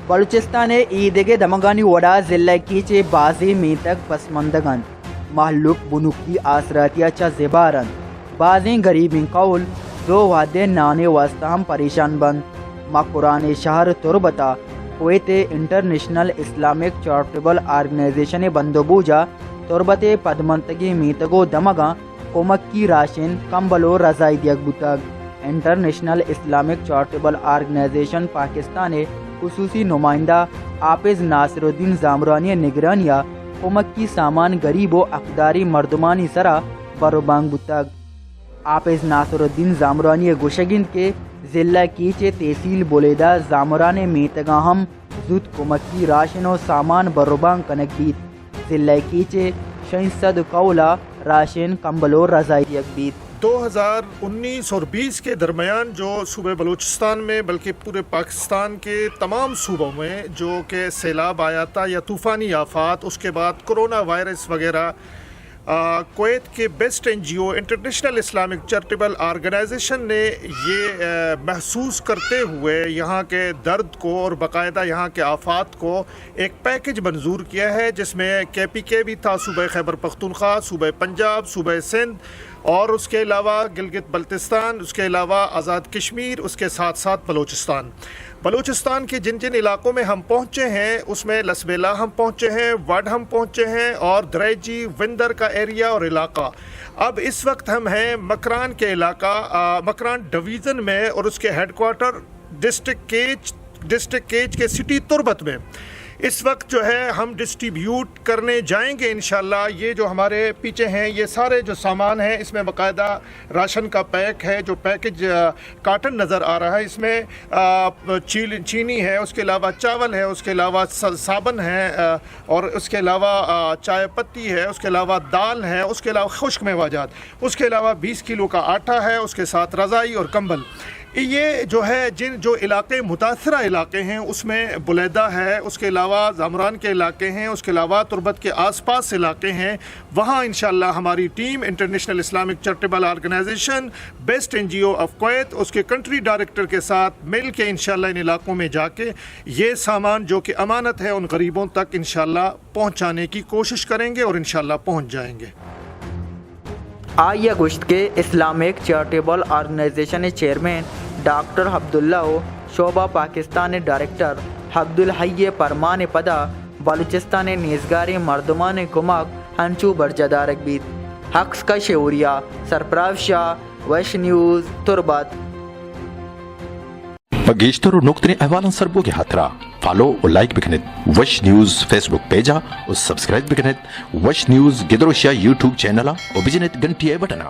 بلوچستان ایدگے دمگانی وڑا ضلع کیچے بازی میتک پسماندگان محلوک بنوکی آسراتیا چا زبارن بازیں غریبین قول دو وعدے نانے واسطہ ہم پریشان بند ما قرآن شہر تربتا Kuwait international Islamic charitable organization بندوبوجا تربت پدمنتگی میتگو دمگا کومک کی راشن کمبلو رضائی دیگ بوتگ international Islamic charitable organization Pakistan خصوصی نمائندہ آپز ناصر الدین زامرانی نگرانیہ کومک کی سامان غریب و اقداری مردمانی سرا بروبانگ بوتگ آپز ناصر الدین زامرانی گوشگند کے ضلع کیچے تحصیل بولیدہ زامران میتگا ہم زود کومک کی راشن و سامان بروبانگ کنک بیت ضلع کیچے 600 قولا راشن کمبلو رضائی دیگ بیت 2019 اور 20 کے درمیان جو صوبہ بلوچستان میں بلکہ پورے پاکستان کے تمام صوبوں میں جو کہ سیلاب آیا تھا یا طوفانی آفات، اس کے بعد کرونا وائرس وغیرہ، کویت کے بیسٹ این جی او انٹرنیشنل اسلامک چیریٹیبل آرگنائزیشن نے یہ محسوس کرتے ہوئے یہاں کے درد کو اور باقاعدہ یہاں کے آفات کو ایک پیکج منظور کیا ہے، جس میں KPK بھی تھا، صوبہ خیبر پختونخوا، صوبہ پنجاب، صوبہ سندھ اور اس کے علاوہ گلگت بلتستان، اس کے علاوہ آزاد کشمیر، اس کے ساتھ ساتھ بلوچستان کے جن جن علاقوں میں ہم پہنچے ہیں اس میں لسبیلا ہم پہنچے ہیں، وڈ ہم پہنچے ہیں اور دریجی وندر کا ایریا اور علاقہ۔ اب اس وقت ہم ہیں مکران کے علاقہ، مکران ڈویژن میں، اور اس کے ہیڈ کوارٹر ڈسٹرکٹ کیچ کے سٹی تربت میں اس وقت جو ہے ہم ڈسٹریبیوٹ کرنے جائیں گے انشاءاللہ۔ یہ جو ہمارے پیچھے ہیں یہ سارے جو سامان ہیں، اس میں باقاعدہ راشن کا پیک ہے، جو پیکج کارٹن نظر آ رہا ہے، اس میں چینی ہے، اس کے علاوہ چاول ہے، اس کے علاوہ صابن ہے، اور اس کے علاوہ چائے پتی ہے، اس کے علاوہ دال ہے، اس کے علاوہ خشک میوہ، اس کے علاوہ 20 کلو کا آٹا ہے، اس کے ساتھ رضائی اور کمبل۔ یہ جو ہے جو علاقے متاثرہ علاقے ہیں اس میں بلیدہ ہے، اس کے علاوہ زامران کے علاقے ہیں، اس کے علاوہ تربت کے آس پاس علاقے ہیں، وہاں انشاءاللہ ہماری team international Islamic charitable organization best N G O of Kuwait اس کے کنٹری ڈائریکٹر کے ساتھ مل کے انشاءاللہ ان علاقوں میں جا کے یہ سامان جو کہ امانت ہے ان غریبوں تک انشاءاللہ پہنچانے کی کوشش کریں گے اور انشاءاللہ پہنچ جائیں گے۔ آئیہ گشت کے Islamic charitable organization chairman doctor Abdullah شعبہ پاکستان ڈائریکٹر عبدالحی پرمان پدا بلوچستان نیزگار مردمان کمک ہنچو برجدارک بیت حقس کا شعوریہ سرپراز شاہ ویش نیوز تربت بگیشتر اور نقطۂ احوالن سربو کے ہاترا فالو اور لائک بکنت وش نیوز فیس بک پیجا اور سبسکرائب بکنت وش نیوز گدروشیا یوٹیوب چینل اور بجنت گھنٹی بٹنا